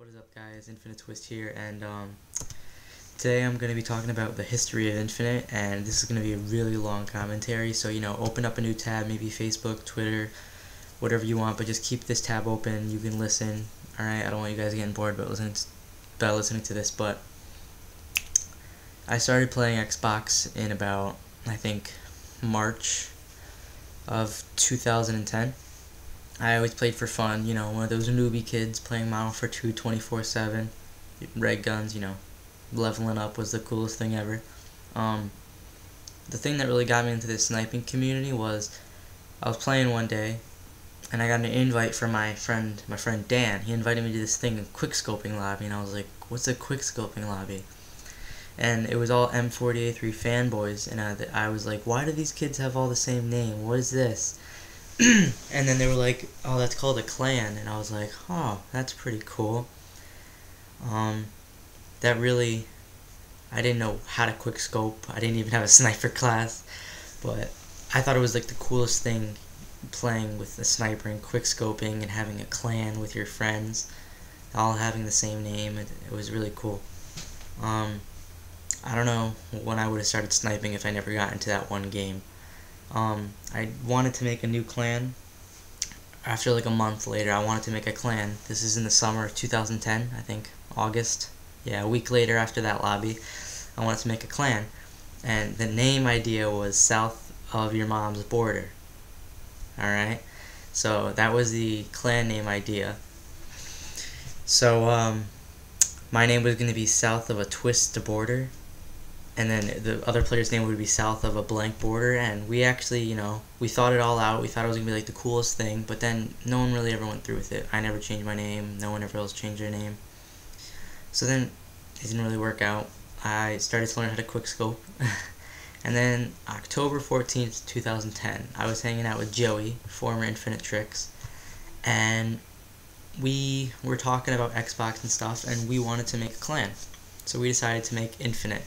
What is up, guys? Infinite Twistt here, and today I'm going to be talking about the history of Infinite, and this is going to be a really long commentary, so, open up a new tab, maybe Facebook, Twitter, whatever you want, but just keep this tab open. You can listen, alright? I don't want you guys getting bored about listening to this, but I started playing Xbox in about, I think, March of 2010. I always played for fun, one of those newbie kids playing Model for 2 24/7, red guns, leveling up was the coolest thing ever. The thing that really got me into this sniping community was I was playing one day, and I got an invite from my friend Dan. He invited me to this thing, a quickscoping lobby, and I was like, what's a quickscoping lobby? And it was all M40A3 fanboys, and I was like, why do these kids have all the same name? What is this? And then they were like, oh, that's called a clan, and I was like, oh, that's pretty cool. That really, I didn't know how to quickscope. I didn't even have a sniper class, but I thought it was like the coolest thing, playing with a sniper and quickscoping and having a clan with your friends, all having the same name. It was really cool. I don't know when I would have started sniping if I never got into that one game. I wanted to make a new clan. After like a month later, I wanted to make a clan. This is in the summer of 2010, I think, August. Yeah, a week later after that lobby, I wanted to make a clan. And the name idea was South of Your Mom's Border. Alright? So that was the clan name idea. So, my name was going to be South of a Twistt border. And then the other player's name would be South of a blank border, and we actually, we thought it all out. We thought it was going to be like the coolest thing, but then no one really ever went through with it. I never changed my name, no one ever else changed their name. So then it didn't really work out. I started to learn how to quickscope. And then October 14th, 2010, I was hanging out with Joey, former Infinite Trixx, and we were talking about Xbox and stuff, and we wanted to make a clan. So we decided to make Infinite.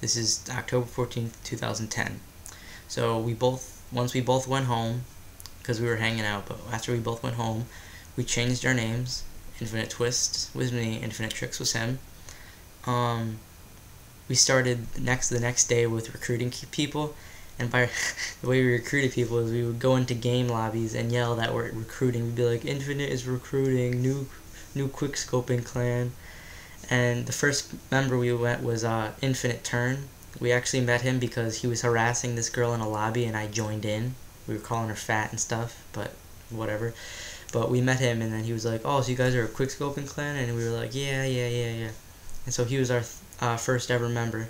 This is October 14th, 2010. So once we both went home, because we were hanging out, but after we both went home, we changed our names. Infinite Twistt was me, Infinite Trixx was him. We started the next day with recruiting people, and by the way we recruited people is we would go into game lobbies and yell that we're recruiting. We'd be like, Infinite is recruiting, new quickscoping clan. And the first member we went was Infinite Turn. We actually met him because he was harassing this girl in a lobby, and I joined in. We were calling her fat and stuff, but whatever. But we met him, and then he was like, oh, so you guys are a quickscoping clan? And we were like, yeah. And so he was our first ever member.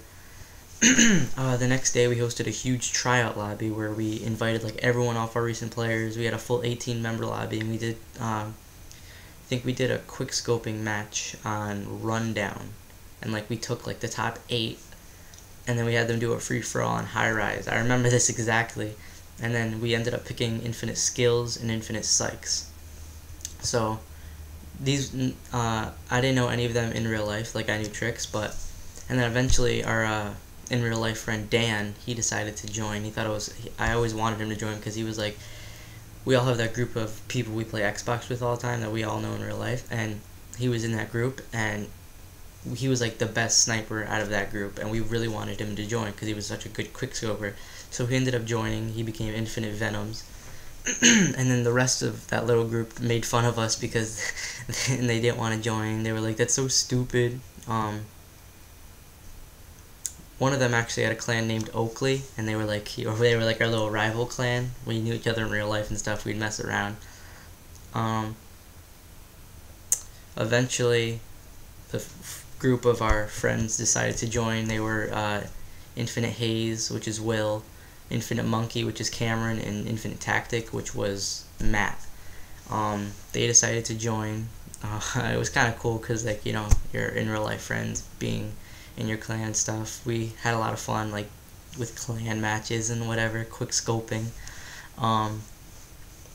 The next day we hosted a huge tryout lobby where we invited like everyone off our recent players. We had a full 18-member lobby, and we did... I think we did a quickscoping match on Rundown, and like we took like the top 8, and then we had them do a free-for-all on High Rise. I remember this exactly. And then we ended up picking Infinite Skills and Infinite Psychs. So these I didn't know any of them in real life, like I knew Trixx, but and then eventually our in real life friend Dan, he decided to join. He thought it was, I always wanted him to join because he was like, we all have that group of people we play Xbox with all the time that we all know in real life, and he was in that group, and he was like the best sniper out of that group, and we really wanted him to join because he was such a good quickscoper. So he ended up joining. He became Infinite Venoms. And then the rest of that little group made fun of us because they didn't want to join. They were like, that's so stupid. One of them actually had a clan named Oakley, and they were like our little rival clan. We knew each other in real life and stuff. We'd mess around. Eventually, the group of our friends decided to join. They were Infinite Haze, which is Will, Infinite Monkey, which is Cameron, and Infinite Tactic, which was Matt. They decided to join. It was kind of cool because, like, your in real life friends being in your clan and stuff. We had a lot of fun, like, with clan matches and whatever, quickscoping.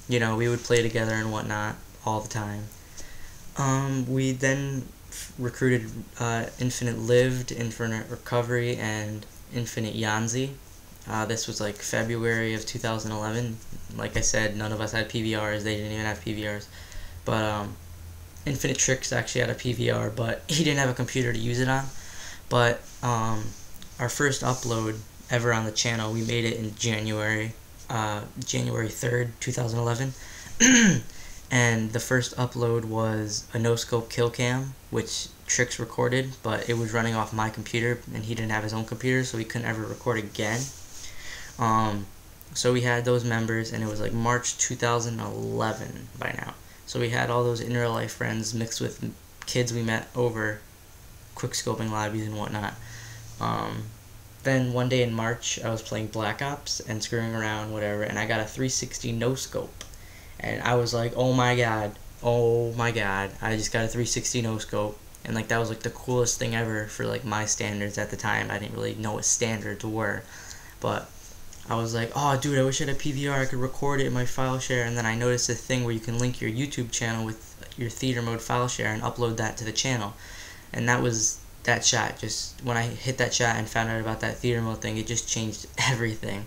We would play together and whatnot all the time. We then recruited Infinite Lived, Infinite Recovery, and Infinite Yanzi. This was like February of 2011. Like I said, none of us had PVRs. They didn't even have PVRs. But Infinite Trixx actually had a PVR, but he didn't have a computer to use it on. But our first upload ever on the channel, we made it in January 3rd, 2011. And the first upload was a no-scope kill cam, which Trixx recorded, but it was running off my computer, and he didn't have his own computer, so he couldn't ever record again. So we had those members, and it was like March 2011 by now. So we had all those in real life friends mixed with kids we met over quickscoping lobbies and whatnot. Then one day in March, I was playing Black Ops and screwing around, whatever, and I got a 360 no-scope. And I was like, oh my god, I just got a 360 no-scope. And like that was like the coolest thing ever for like my standards at the time. I didn't really know what standards were. But I was like, oh dude, I wish I had a PVR, I could record it in my file share. And then I noticed a thing where you can link your YouTube channel with your theater mode file share and upload that to the channel. And that was that shot. Just when I hit that shot and found out about that theater mode thing, it just changed everything.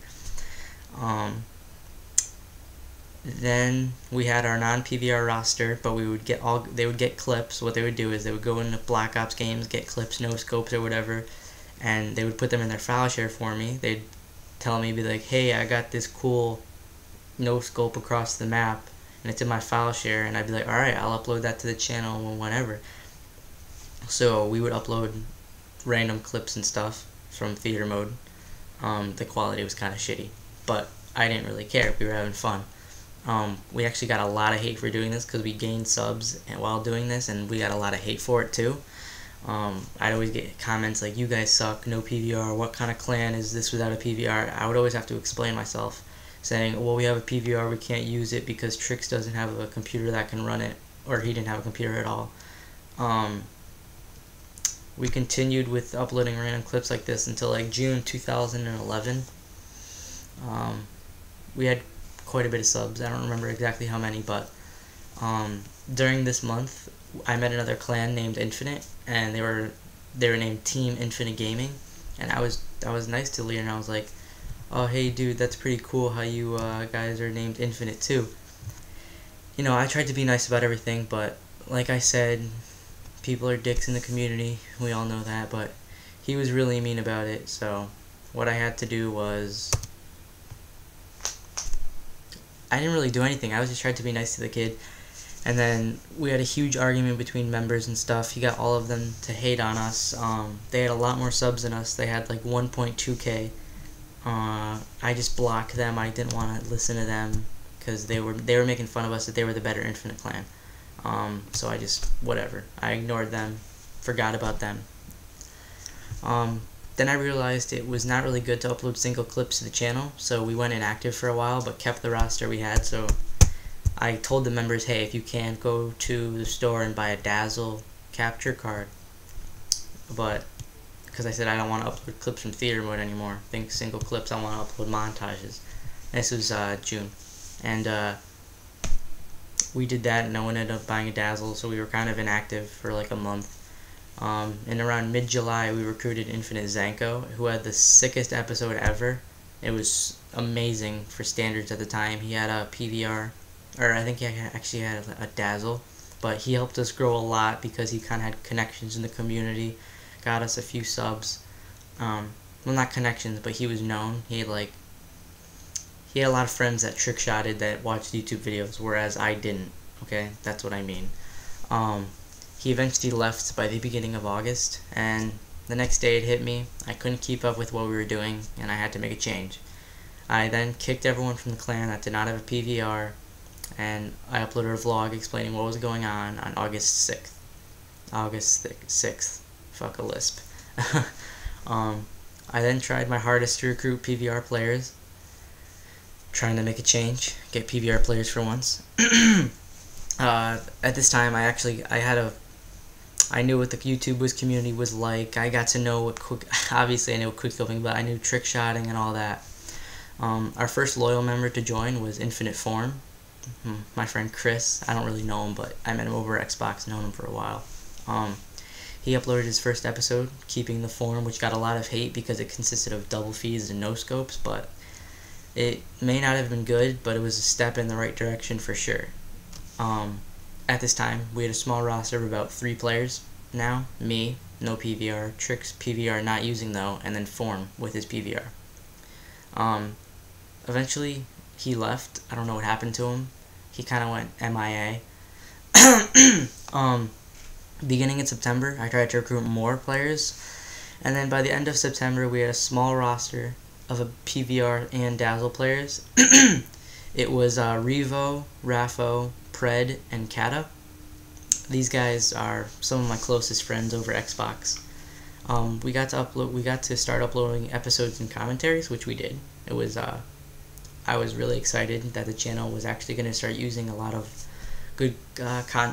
Then we had our non-PVR roster, but they would get clips. What they would do is they would go into Black Ops games, get clips, no scopes or whatever, and they would put them in their file share for me. They'd tell me, be like, hey, I got this cool no scope across the map, and it's in my file share, and I'd be like, alright, I'll upload that to the channel whenever. So we would upload random clips and stuff from theater mode. The quality was kind of shitty, but I didn't really care. We were having fun. We actually got a lot of hate for doing this because we gained subs while doing this, and we got a lot of hate for it too. I'd always get comments like, you guys suck, no PVR, what kind of clan is this without a PVR? I would always have to explain myself, saying, well, we have a PVR, we can't use it because Trixx doesn't have a computer that can run it, or he didn't have a computer at all. We continued with uploading random clips like this until like June 2011. We had quite a bit of subs. I don't remember exactly how many, but during this month I met another clan named Infinite, and they were named Team Infinite Gaming, and I was nice to Lear, and I was like, oh hey dude, that's pretty cool how you guys are named Infinite too. You know, I tried to be nice about everything, but like I said, people are dicks in the community, we all know that, but he was really mean about it. So what I had to do was, I didn't really do anything. I was just trying to be nice to the kid. And then we had a huge argument between members and stuff. He got all of them to hate on us. They had a lot more subs than us. They had like 1.2k. I just blocked them. I didn't want to listen to them because they were making fun of us that they were the better Infinite clan. So I just, whatever. I ignored them, forgot about them. Then I realized it was not really good to upload single clips to the channel, so we went inactive for a while, but kept the roster we had. So I told the members, hey, if you can, go to the store and buy a Dazzle capture card. But, because I said I don't want to upload clips from theater mode anymore. Think single clips, I want to upload montages. This was June. And we did that, and no one ended up buying a Dazzle, so we were kind of inactive for like a month. And around mid-July, we recruited Infinite Zanko, who had the sickest episode ever. It was amazing for standards at the time. He had a PVR, or I think he actually had a Dazzle, but he helped us grow a lot because he kind of had connections in the community, got us a few subs. Well, not connections, but he was known. He had a lot of friends that trick-shotted that watched YouTube videos, whereas I didn't. Okay, that's what I mean. He eventually left by the beginning of August, and the next day it hit me. I couldn't keep up with what we were doing, and I had to make a change. I then kicked everyone from the clan that did not have a PVR, and I uploaded a vlog explaining what was going on August 6th. August 6th. Fuck a lisp. I then tried my hardest to recruit PVR players, trying to make a change, get PVR players for once. At this time, I knew what the YouTube community was like. I got to know obviously I knew quickscoping, but I knew trick shotting and all that. Our first loyal member to join was Infinite Forrm. My friend Chris, I don't really know him, but I met him over Xbox, known him for a while. He uploaded his first episode, Keeping the Form, which got a lot of hate because it consisted of double feeds and no scopes, but it may not have been good, but it was a step in the right direction for sure. at this time, we had a small roster of about 3 players. Now, me, no PVR, Trixx, PVR not using though, and then Forrm with his PVR. Eventually, he left. I don't know what happened to him. He kind of went MIA. Beginning in September, I tried to recruit more players, and then by the end of September, we had a small roster of a PVR and Dazzle players. It was Revo, Raffo, Pred, and Kata. These guys are some of my closest friends over Xbox. We got to start uploading episodes and commentaries, which we did. It was I was really excited that the channel was actually going to start using a lot of good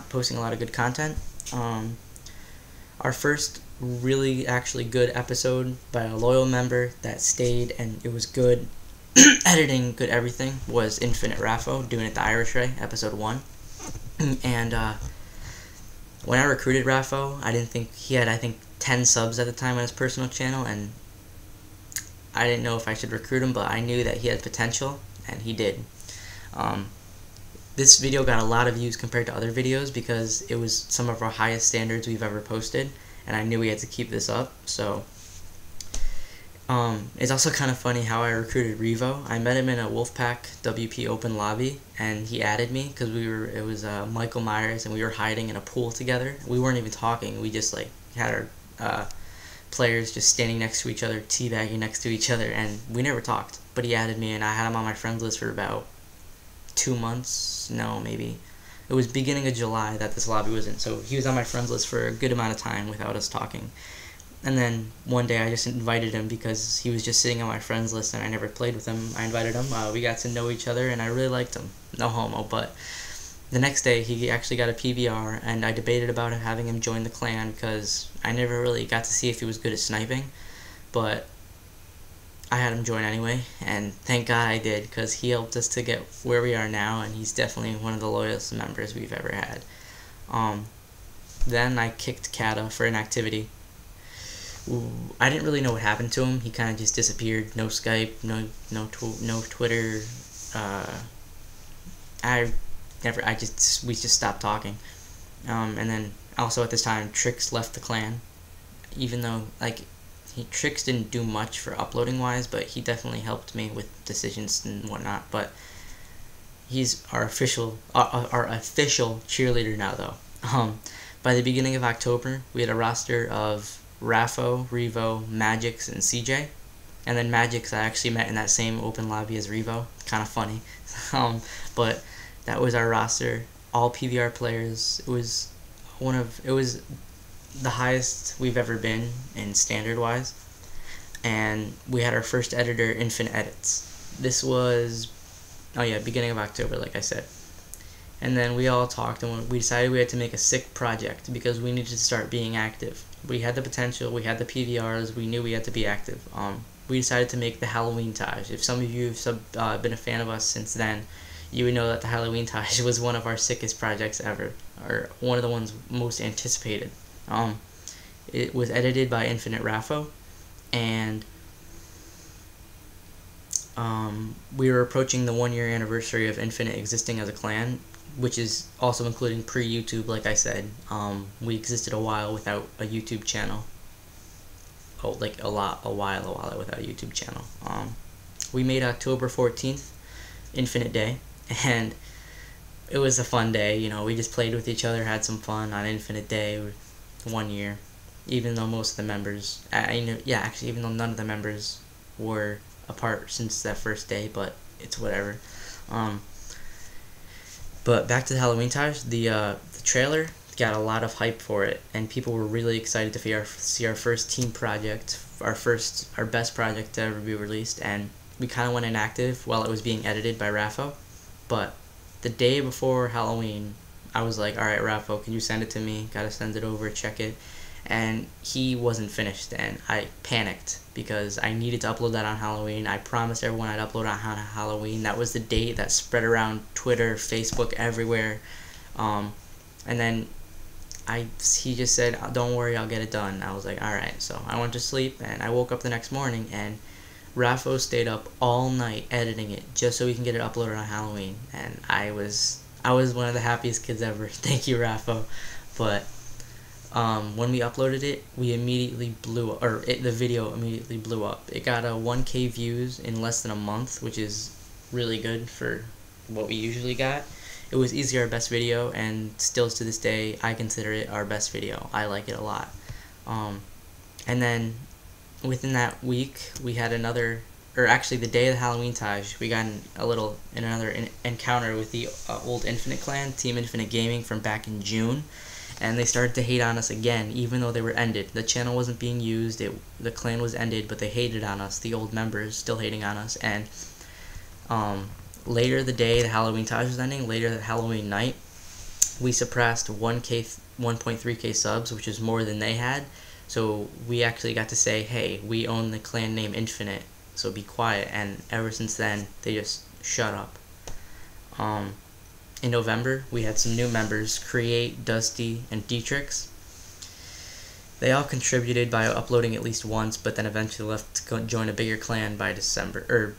posting a lot of good content. Our first really actually good episode by a loyal member that stayed, and it was good editing, good everything, was Infinite Raffo doing it the Irish way, episode 1. And when I recruited Raffo, I didn't think he had, I think, 10 subs at the time on his personal channel, and I didn't know if I should recruit him, but I knew that he had potential, and he did. This video got a lot of views compared to other videos because it was some of our highest standards we've ever posted, and I knew we had to keep this up. So it's also kind of funny how I recruited Revo. I met him in a Wolfpack WP open lobby, and he added me because it was Michael Myers, and we were hiding in a pool together. We weren't even talking. We just like had our players just standing next to each other, teabagging next to each other, and we never talked. But he added me, and I had him on my friends list for about 2 months. No, maybe. It was beginning of July that this lobby was in, so he was on my friends list for a good amount of time without us talking. And then one day I just invited him because he was just sitting on my friends list and I never played with him. I invited him, we got to know each other, and I really liked him. No homo, but the next day he actually got a PVR, and I debated about having him join the clan because I never really got to see if he was good at sniping, but I had him join anyway, and thank God I did, because he helped us to get where we are now, and he's definitely one of the loyalest members we've ever had. Then I kicked Kata for inactivity. I didn't really know what happened to him. He kind of just disappeared. No Skype, no Twitter. We just stopped talking. And then also at this time, Trixx left the clan, even though Trixx didn't do much for uploading wise, but he definitely helped me with decisions and whatnot. But he's our official cheerleader now, though. By the beginning of October, we had a roster of Raffo, Revo, Magix, and CJ. And then Magix I actually met in that same open lobby as Revo. Kind of funny. But that was our roster. All PVR players. It was the highest we've ever been in standard wise. And we had our first editor, Infinite Edits. This was, beginning of October, like I said. And then we all talked, and we decided we had to make a sick project because we needed to start being active. We had the potential, we had the PVRs, we knew we had to be active. We decided to make the Halloween Taj. If some of you have been a fan of us since then, you would know that the Halloween Taj was one of our sickest projects ever, or one of the ones most anticipated. It was edited by Infinite Raffo, and we were approaching the 1-year anniversary of Infinite existing as a clan, which is also including pre-YouTube, like I said. We existed a while without a YouTube channel. A while without a YouTube channel. We made October 14th Infinite Day, and it was a fun day. We just played with each other, had some fun on Infinite Day, 1 year. Even though most of the members, even though none of the members were apart since that first day, but it's whatever. But back to the Halloween Taj, the trailer got a lot of hype for it, and people were really excited to see our first team project, our best project to ever be released, and we kind of went inactive while it was being edited by Raffo. But the day before Halloween, I was like, alright Raffo, can you send it to me? Gotta send it over, check it. And he wasn't finished, and I panicked because I needed to upload that on Halloween. I promised everyone I'd upload on Halloween. That was the date that spread around Twitter, Facebook, everywhere. And then he just said, don't worry, I'll get it done. I was like, alright. So I went to sleep, and I woke up the next morning, and Raffo stayed up all night editing it just so we can get it uploaded on Halloween. And I I was one of the happiest kids ever. Thank you, Raffo. But when we uploaded it, we immediately blew up, or the video immediately blew up. It got 1K views in less than a month, which is really good for what we usually got. It was easily our best video, and still to this day, I consider it our best video. I like it a lot. And then within that week, we had another, or actually the day of the Halloween-tage, we got another encounter with the old Infinite clan, Team Infinite Gaming, from back in June. And they started to hate on us again, even though they were ended. The channel wasn't being used, the clan was ended, but they hated on us, the old members still hating on us. And later the day the Halloween-tage was ending, later that Halloween night, we surpassed 1.3k subs, which is more than they had. So we actually got to say, hey, we own the clan name Infinite, so be quiet. And ever since then, they just shut up. In November, we had some new members, Create, Dusty, and Trixx. They all contributed by uploading at least once, but then eventually left to join a bigger clan by December.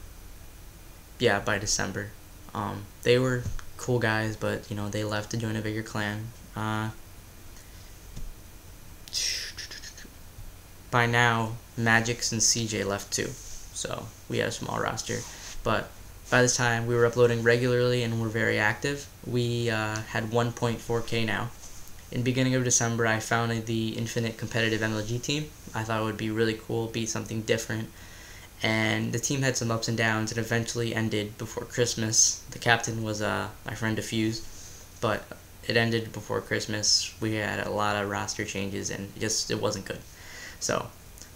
By December. They were cool guys, but you know, they left to join a bigger clan. By now, Magix and CJ left too, so we had a small roster. But by this time, we were uploading regularly and were very active. We had 1.4k now. In the beginning of December, I founded the Infinite Competitive MLG team. I thought it would be really cool, be something different. And the team had some ups and downs, and eventually ended before Christmas. The captain was my friend Fuzzy, but it ended before Christmas. We had a lot of roster changes, and it wasn't good. So,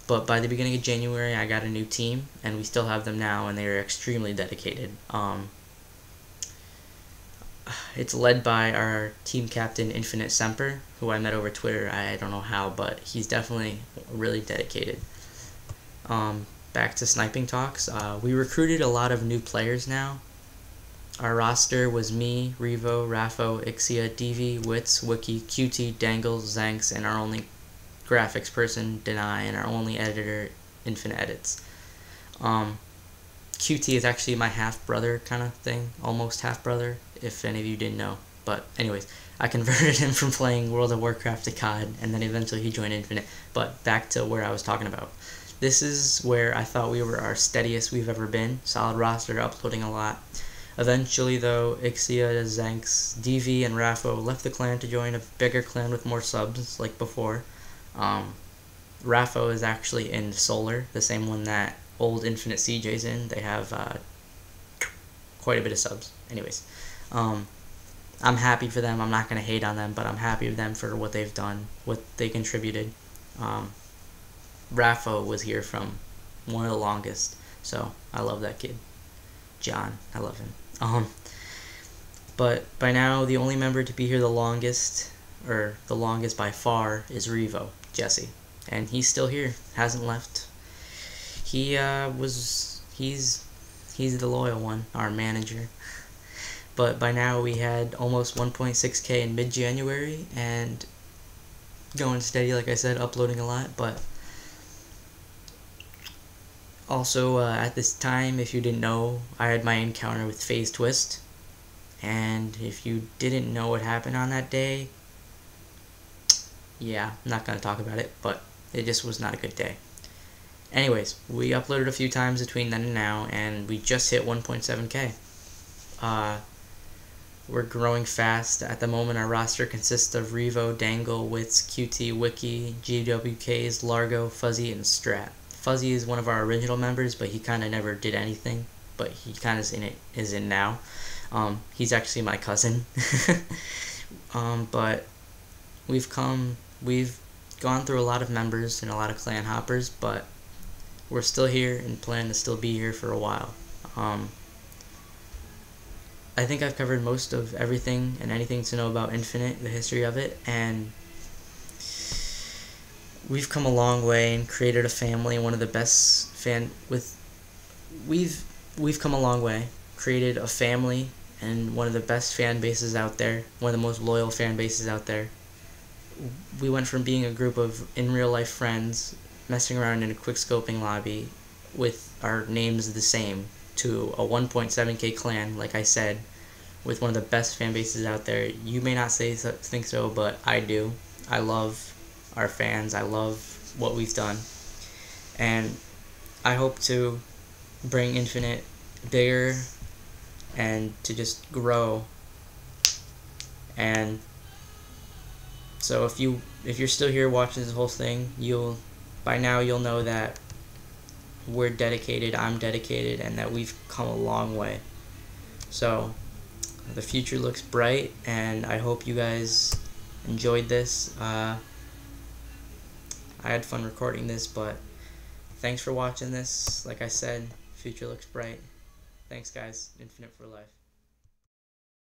but by the beginning of January, I got a new team, and we still have them now, and they are extremely dedicated. It's led by our team captain, Infinite Semper, who I met over Twitter. I don't know how, but he's definitely really dedicated. Back to sniping talks. We recruited a lot of new players now. Our roster was me, Revo, Raffo, ImCrafteh, DV, Wits, Wiki, QT, Dangle, Zanx, and our only graphics person, Dzn Eye, and our only editor, Infinite Edits. QT is actually my half-brother kind of thing, almost half-brother, if any of you didn't know. But anyways, I converted him from playing World of Warcraft to COD, and then eventually he joined Infinite. But back to where I was talking about. This is where I thought we were our steadiest we've ever been. Solid roster, uploading a lot. Eventually, though, ImCrafteh, Zanx, DV, and Raffo left the clan to join a bigger clan with more subs, like before. Raffo is actually in Solar, the same one that old Infinite CJ's in. They have quite a bit of subs. Anyways, I'm happy for them. I'm not going to hate on them, but I'm happy with them for what they've done, what they contributed. Raffo was here from one of the longest, so I love that kid. John, I love him. But by now, the only member to be here the longest, or the longest by far, is Revo, Jesse. And he's still here, hasn't left. He's the loyal one, our manager. But by now we had almost 1.6k in mid-January, and going steady, like I said, uploading a lot. But also, at this time, if you didn't know, I had my encounter with Twistt. And if you didn't know what happened on that day, yeah, I'm not going to talk about it, but it just was not a good day. Anyways, we uploaded a few times between then and now, and we just hit 1.7k. We're growing fast. At the moment, our roster consists of Revo, Dangle, Wits, QT, Wiki, GWKs, Largo, FuzZzy, and Strat. FuzZzy is one of our original members, but he kind of never did anything, but he kind of is in now. He's actually my cousin. But we've gone through a lot of members and a lot of clan hoppers, but we're still here and plan to still be here for a while. I think I've covered most of everything and anything to know about Infinite, the history of it, and we've come a long way and created a family. One of the best we've come a long way, created a family and one of the best fan bases out there, one of the most loyal fan bases out there. We went from being a group of in real life friends messing around in a quick scoping lobby with our names the same to a 1.7k clan, like I said, with one of the best fan bases out there. You may not think so, but I do. I love our fans. I love what we've done. And I hope to bring Infinite bigger and to just grow. And so if you're still here watching this whole thing, by now you'll know that we're dedicated, I'm dedicated, and that we've come a long way. So the future looks bright, and I hope you guys enjoyed this. I had fun recording this, but thanks for watching this. Like I said, future looks bright. Thanks guys. Infinite for life.